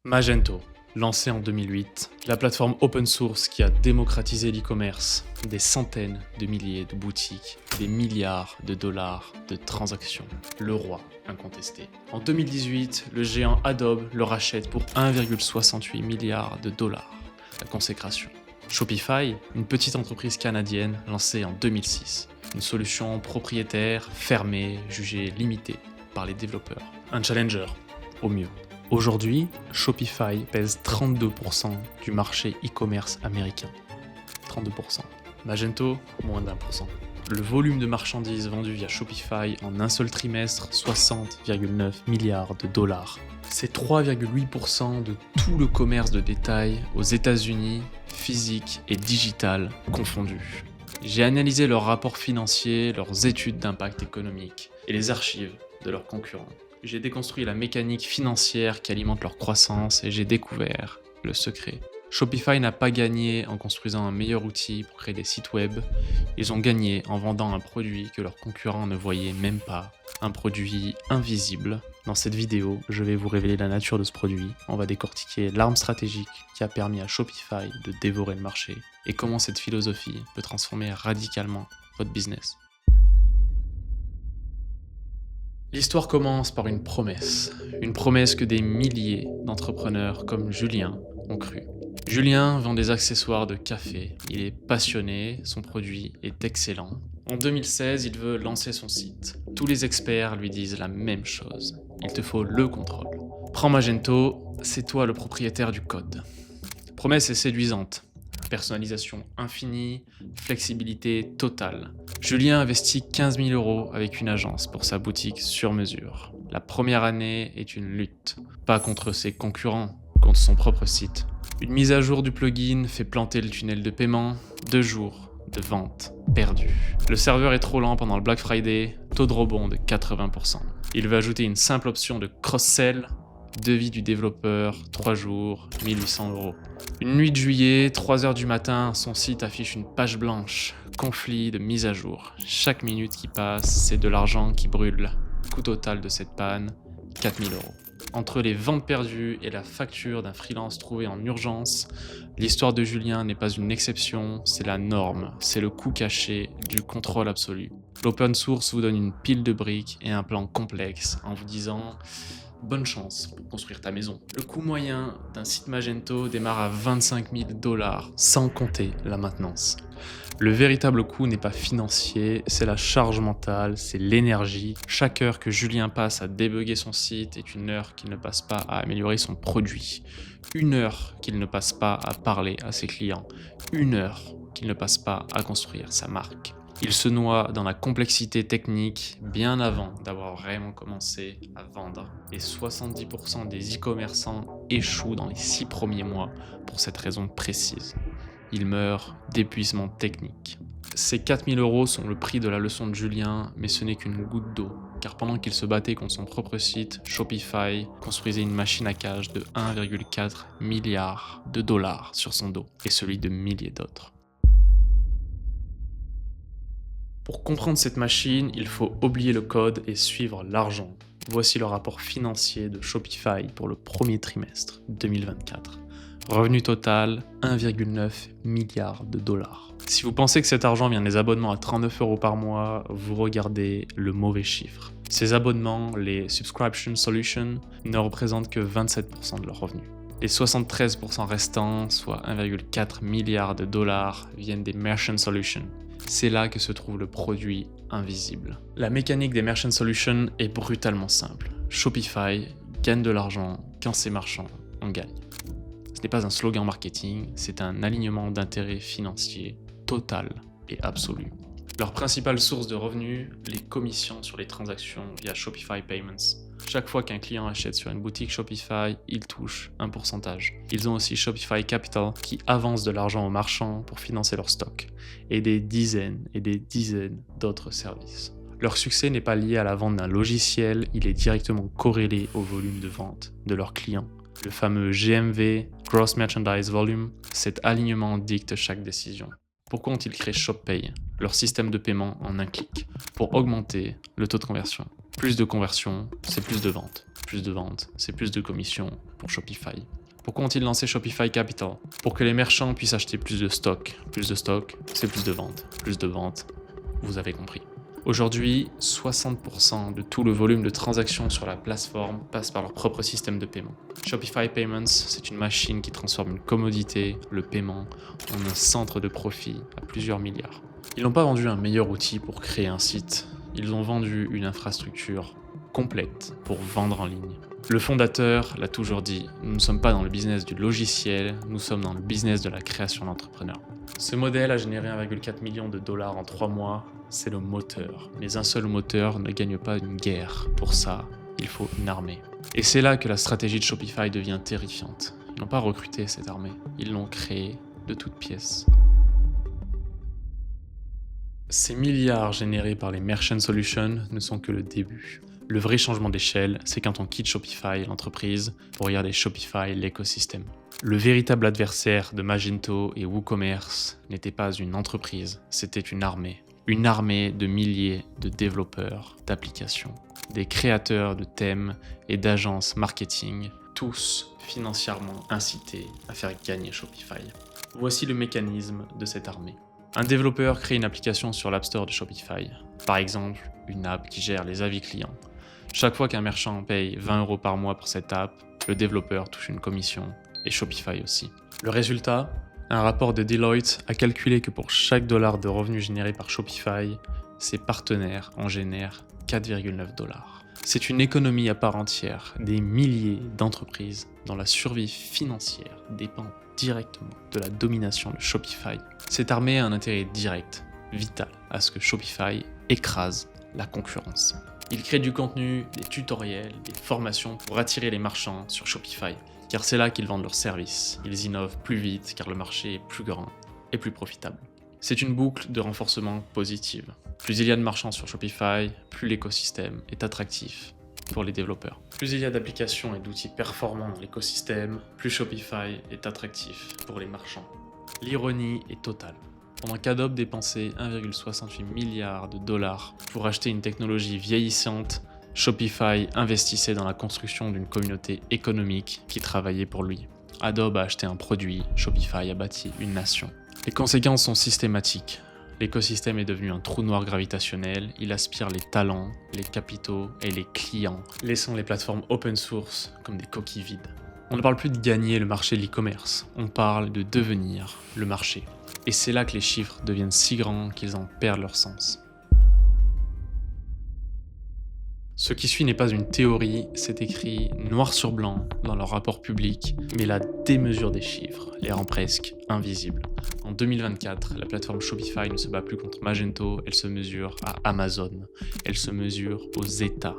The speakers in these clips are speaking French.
Magento, lancée en 2008, la plateforme open source qui a démocratisé l'e-commerce, des centaines de milliers de boutiques, des milliards de dollars de transactions, le roi incontesté. En 2018, le géant Adobe le rachète pour 1,68 milliard de dollars. La consécration. Shopify, une petite entreprise canadienne lancée en 2006. Une solution propriétaire, fermée, jugée limitée par les développeurs. Un challenger, au mieux. Aujourd'hui, Shopify pèse 32% du marché e-commerce américain. 32%. Magento, moins d'1%. Le volume de marchandises vendues via Shopify en un seul trimestre, 60,9 milliards de dollars. C'est 3,8% de tout le commerce de détail aux États-Unis, physique et digital confondus. J'ai analysé leurs rapports financiers, leurs études d'impact économique et les archives de leurs concurrents. J'ai déconstruit la mécanique financière qui alimente leur croissance et j'ai découvert le secret. Shopify n'a pas gagné en construisant un meilleur outil pour créer des sites web, ils ont gagné en vendant un produit que leurs concurrents ne voyaient même pas, un produit invisible. Dans cette vidéo, je vais vous révéler la nature de ce produit, on va décortiquer l'arme stratégique qui a permis à Shopify de dévorer le marché et comment cette philosophie peut transformer radicalement votre business. L'histoire commence par une promesse que des milliers d'entrepreneurs comme Julien ont cru. Julien vend des accessoires de café, il est passionné, son produit est excellent. En 2016, il veut lancer son site. Tous les experts lui disent la même chose, il te faut le contrôle. Prends Magento, c'est toi le propriétaire du code. La promesse est séduisante. Personnalisation infinie, flexibilité totale. Julien investit 15 000 € avec une agence pour sa boutique sur mesure. La première année est une lutte, pas contre ses concurrents, contre son propre site. Une mise à jour du plugin fait planter le tunnel de paiement, 2 jours de vente perdue. Le serveur est trop lent pendant le Black Friday, taux de rebond de 80%. Il veut ajouter une simple option de cross-sell, devis du développeur, 3 jours, 1800 €. Une nuit de juillet, 3h du matin, son site affiche une page blanche, conflit de mise à jour. Chaque minute qui passe, c'est de l'argent qui brûle. Coût total de cette panne, 4000 €. Entre les ventes perdues et la facture d'un freelance trouvé en urgence, l'histoire de Julien n'est pas une exception, c'est la norme, c'est le coût caché du contrôle absolu. L'open source vous donne une pile de briques et un plan complexe en vous disant « bonne chance pour construire ta maison ». Le coût moyen d'un site Magento démarre à 25 000 $, sans compter la maintenance. Le véritable coût n'est pas financier, c'est la charge mentale, c'est l'énergie. Chaque heure que Julien passe à débugger son site est une heure qu'il ne passe pas à améliorer son produit. Une heure qu'il ne passe pas à parler à ses clients. Une heure qu'il ne passe pas à construire sa marque. Il se noie dans la complexité technique bien avant d'avoir vraiment commencé à vendre. Et 70% des e-commerçants échouent dans les 6 premiers mois pour cette raison précise. Il meurt d'épuisement technique. Ces 4000 € sont le prix de la leçon de Julien, mais ce n'est qu'une goutte d'eau, car pendant qu'il se battait contre son propre site, Shopify construisait une machine à cash de 1,4 milliard de dollars sur son dos, et celui de milliers d'autres. Pour comprendre cette machine, il faut oublier le code et suivre l'argent. Voici le rapport financier de Shopify pour le premier trimestre 2024. Revenu total, 1,9 milliard de dollars. Si vous pensez que cet argent vient des abonnements à 39 € par mois, vous regardez le mauvais chiffre. Ces abonnements, les Subscription Solutions, ne représentent que 27% de leurs revenus. Les 73% restants, soit 1,4 milliard de dollars, viennent des Merchant Solutions. C'est là que se trouve le produit invisible. La mécanique des Merchant Solutions est brutalement simple. Shopify gagne de l'argent quand ses marchands en gagnent. Ce n'est pas un slogan marketing, c'est un alignement d'intérêts financiers total et absolu. Leur principale source de revenus, les commissions sur les transactions via Shopify Payments. Chaque fois qu'un client achète sur une boutique Shopify, il touche un pourcentage. Ils ont aussi Shopify Capital qui avance de l'argent aux marchands pour financer leur stock et des dizaines d'autres services. Leur succès n'est pas lié à la vente d'un logiciel, il est directement corrélé au volume de vente de leurs clients. Le fameux GMV, Gross Merchandise Volume, cet alignement dicte chaque décision. Pourquoi ont-ils créé ShopPay, leur système de paiement en un clic, pour augmenter le taux de conversion? Plus de conversions, c'est plus de ventes. Plus de ventes, c'est plus de commissions pour Shopify. Pourquoi ont-ils lancé Shopify Capital? Pour que les merchants puissent acheter plus de stock. Plus de stock, c'est plus de ventes. Plus de ventes, vous avez compris. Aujourd'hui, 60% de tout le volume de transactions sur la plateforme passe par leur propre système de paiement. Shopify Payments, c'est une machine qui transforme une commodité, le paiement, en un centre de profit à plusieurs milliards. Ils n'ont pas vendu un meilleur outil pour créer un site, ils ont vendu une infrastructure complète pour vendre en ligne. Le fondateur l'a toujours dit, nous ne sommes pas dans le business du logiciel, nous sommes dans le business de la création d'entrepreneurs. Ce modèle a généré 1,4 million de dollars en 3 mois, c'est le moteur. Mais un seul moteur ne gagne pas une guerre. Pour ça, il faut une armée. Et c'est là que la stratégie de Shopify devient terrifiante. Ils n'ont pas recruté cette armée, ils l'ont créée de toutes pièces. Ces milliards générés par les Merchant Solutions ne sont que le début. Le vrai changement d'échelle, c'est quand on quitte Shopify, l'entreprise, pour regarder Shopify, l'écosystème. Le véritable adversaire de Magento et WooCommerce n'était pas une entreprise, c'était une armée. Une armée de milliers de développeurs d'applications, des créateurs de thèmes et d'agences marketing, tous financièrement incités à faire gagner Shopify. Voici le mécanisme de cette armée. Un développeur crée une application sur l'App Store de Shopify. Par exemple, une app qui gère les avis clients. Chaque fois qu'un merchant paye 20 € par mois pour cette app, le développeur touche une commission, et Shopify aussi. Le résultat ? Un rapport de Deloitte a calculé que pour chaque dollar de revenus générés par Shopify, ses partenaires en génèrent 4,9 $. C'est une économie à part entière, des milliers d'entreprises dont la survie financière dépend directement de la domination de Shopify. Cette armée a un intérêt direct, vital, à ce que Shopify écrase la concurrence. Il crée du contenu, des tutoriels, des formations pour attirer les marchands sur Shopify. Car c'est là qu'ils vendent leurs services. Ils innovent plus vite car le marché est plus grand et plus profitable. C'est une boucle de renforcement positive. Plus il y a de marchands sur Shopify, plus l'écosystème est attractif pour les développeurs. Plus il y a d'applications et d'outils performants dans l'écosystème, plus Shopify est attractif pour les marchands. L'ironie est totale. Pendant qu'Adobe dépensait 1,68 milliard de dollars pour acheter une technologie vieillissante, Shopify investissait dans la construction d'une communauté économique qui travaillait pour lui. Adobe a acheté un produit, Shopify a bâti une nation. Les conséquences sont systématiques. L'écosystème est devenu un trou noir gravitationnel, il aspire les talents, les capitaux et les clients, laissant les plateformes open source comme des coquilles vides. On ne parle plus de gagner le marché de l'e-commerce, on parle de devenir le marché. Et c'est là que les chiffres deviennent si grands qu'ils en perdent leur sens. Ce qui suit n'est pas une théorie, c'est écrit noir sur blanc dans leur rapport public, mais la démesure des chiffres les rend presque invisibles. En 2024, la plateforme Shopify ne se bat plus contre Magento, elle se mesure à Amazon, elle se mesure aux États.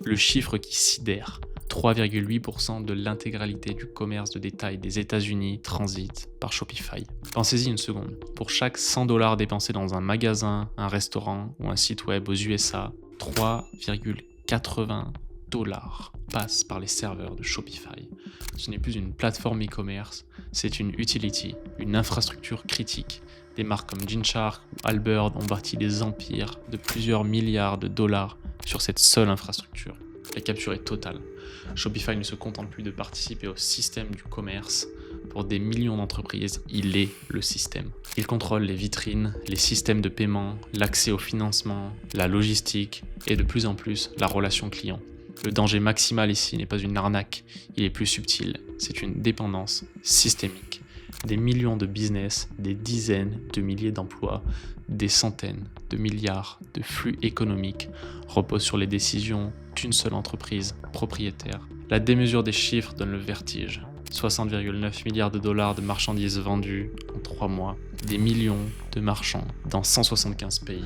Le chiffre qui sidère, 3,8% de l'intégralité du commerce de détail des États-Unis transite par Shopify. Pensez-y une seconde, pour chaque 100 $ dépensés dans un magasin, un restaurant ou un site web aux USA, 3,80 $ passent par les serveurs de Shopify. Ce n'est plus une plateforme e-commerce, c'est une utility, une infrastructure critique. Des marques comme Gymshark ou Allbirds ont bâti des empires de plusieurs milliards de dollars sur cette seule infrastructure. La capture est totale. Shopify ne se contente plus de participer au système du commerce. Pour des millions d'entreprises, il est le système. Il contrôle les vitrines, les systèmes de paiement, l'accès au financement, la logistique et de plus en plus la relation client. Le danger maximal ici n'est pas une arnaque, il est plus subtil. C'est une dépendance systémique. Des millions de business, des dizaines de milliers d'emplois, des centaines de milliards de flux économiques reposent sur les décisions d'une seule entreprise propriétaire. La démesure des chiffres donne le vertige. 60,9 milliards de dollars de marchandises vendues en 3 mois, des millions de marchands dans 175 pays,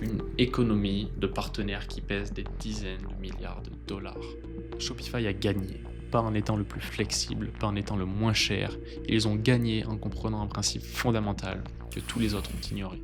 une économie de partenaires qui pèsent des dizaines de milliards de dollars. Shopify a gagné, pas en étant le plus flexible, pas en étant le moins cher, ils ont gagné en comprenant un principe fondamental que tous les autres ont ignoré.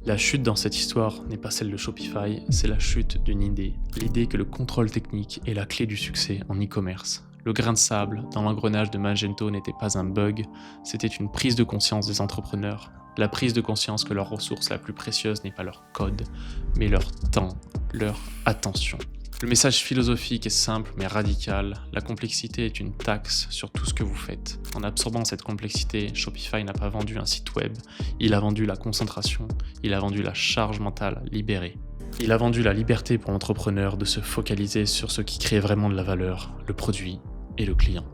La chute dans cette histoire n'est pas celle de Shopify, c'est la chute d'une idée. L'idée que le contrôle technique est la clé du succès en e-commerce. Le grain de sable dans l'engrenage de Magento n'était pas un bug, c'était une prise de conscience des entrepreneurs. La prise de conscience que leur ressource la plus précieuse n'est pas leur code, mais leur temps, leur attention. Le message philosophique est simple mais radical, la complexité est une taxe sur tout ce que vous faites. En absorbant cette complexité, Shopify n'a pas vendu un site web, il a vendu la concentration, il a vendu la charge mentale libérée. Il a vendu la liberté pour l'entrepreneur de se focaliser sur ce qui crée vraiment de la valeur, le produit et le client.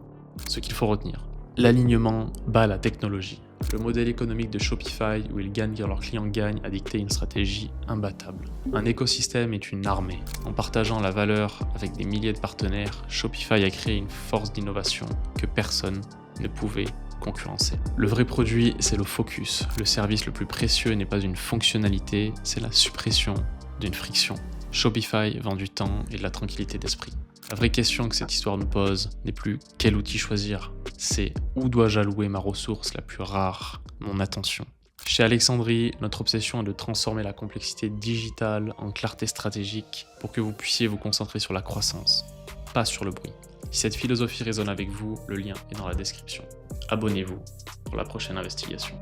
Ce qu'il faut retenir, l'alignement bat la technologie. Le modèle économique de Shopify, où ils gagnent car leurs clients gagnent, a dicté une stratégie imbattable. Un écosystème est une armée. En partageant la valeur avec des milliers de partenaires, Shopify a créé une force d'innovation que personne ne pouvait concurrencer. Le vrai produit, c'est le focus. Le service le plus précieux n'est pas une fonctionnalité, c'est la suppression d'une friction. Shopify vend du temps et de la tranquillité d'esprit. La vraie question que cette histoire nous pose n'est plus quel outil choisir, c'est où dois-je allouer ma ressource la plus rare, mon attention. Chez Alexandrie, notre obsession est de transformer la complexité digitale en clarté stratégique pour que vous puissiez vous concentrer sur la croissance, pas sur le bruit. Si cette philosophie résonne avec vous, le lien est dans la description. Abonnez-vous pour la prochaine investigation.